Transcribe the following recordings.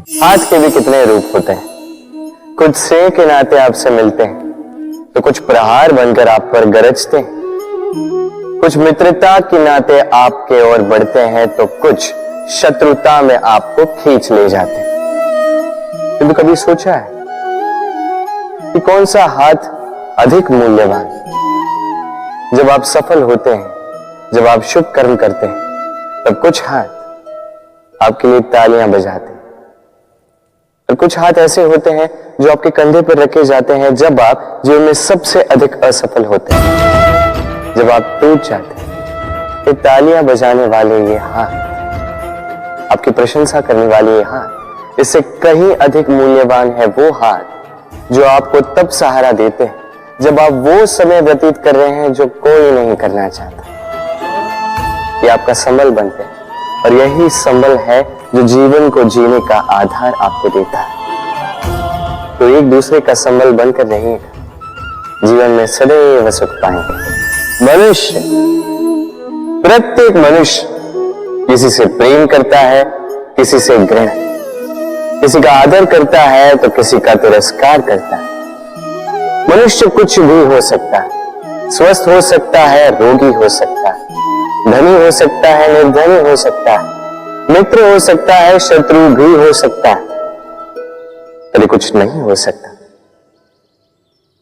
हाथ के भी कितने रूप होते हैं। कुछ स्नेह के नाते आपसे मिलते हैं तो कुछ प्रहार बनकर आप पर गरजते हैं, कुछ मित्रता के नाते आपके ओर बढ़ते हैं तो कुछ शत्रुता में आपको खींच ले जाते हैं। किंतु कभी सोचा है कि कौन सा हाथ अधिक मूल्यवान? जब आप सफल होते हैं, जब आप शुभ कर्म करते हैं, तब कुछ हाथ आपके लिए तालियां बजाते हैं और कुछ हाथ ऐसे होते हैं जो आपके कंधे पर रखे जाते हैं जब आप जीवन में सबसे अधिक असफल होते हैं, जब आप टूट जाते हैं। ये तालियां बजाने वाले ये हाथ, आपकी प्रशंसा करने वाले ये हाथ, इससे कहीं अधिक मूल्यवान है वो हाथ जो आपको तब सहारा देते हैं जब आप वो समय व्यतीत कर रहे हैं जो कोई नहीं करना चाहता। ये आपका संबल बनते हैं और यही संबल है जो जीवन को जीने का आधार आपको देता है। तो एक दूसरे का संबल बनकर रहिएगा, जीवन में सदैव सुख पाएंगे। मनुष्य, प्रत्येक मनुष्य किसी से प्रेम करता है, किसी से घृणा, किसी का आदर करता है तो किसी का तिरस्कार करता है। मनुष्य कुछ भी हो सकता है, स्वस्थ हो सकता है, रोगी हो सकता है, धनी हो सकता है, निर्धनी हो सकता है, मित्र हो सकता है, शत्रु भी हो सकता है, पर कुछ नहीं हो सकता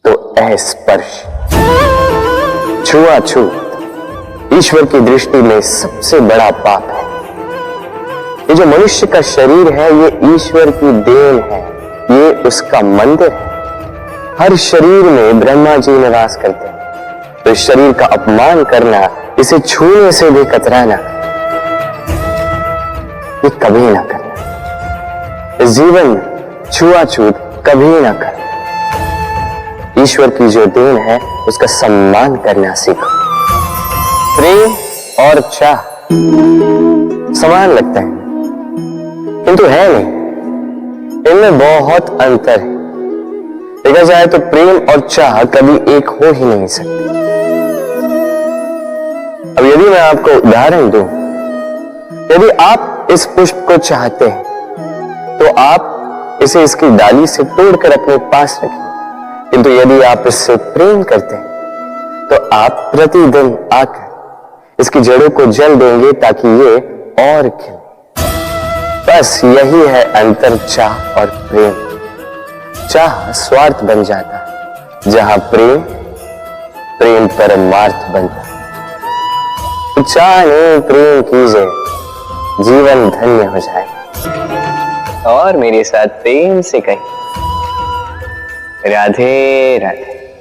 तो अस्पर्श, छुआछूत ईश्वर की दृष्टि में सबसे बड़ा पाप है। ये जो मनुष्य का शरीर है ये ईश्वर की देन है, ये उसका मंदिर है। हर शरीर में ब्रह्मा जी निवास करते हैं, तो इस शरीर का अपमान करना, इसे छूने से भी कतराना, ये कभी ना करना। इस जीवन में छुआछूत कभी ना करना। ईश्वर की जो देन है उसका सम्मान करना सीखो। प्रेम और चाह समान लगता है किंतु है नहीं, इनमें बहुत अंतर है। देखा जाए तो प्रेम और चाह कभी एक हो ही नहीं सकते। अब यदि मैं आपको उदाहरण दूं, यदि आप इस पुष्प को चाहते हैं तो आप इसे इसकी डाली से तोड़कर अपने पास रखें, किंतु यदि आप इससे प्रेम करते हैं तो आप प्रतिदिन आकर इसकी जड़ों को जल देंगे ताकि ये और खिले। बस यही है अंतर चाह और प्रेम। चाह स्वार्थ बन जाता है, जहां प्रेम परमार्थ बनता है। चाह नहीं, प्रेम कीजिए, जीवन धन्य हो जाए। और मेरे साथ प्रेम से कहिए, राधे राधे।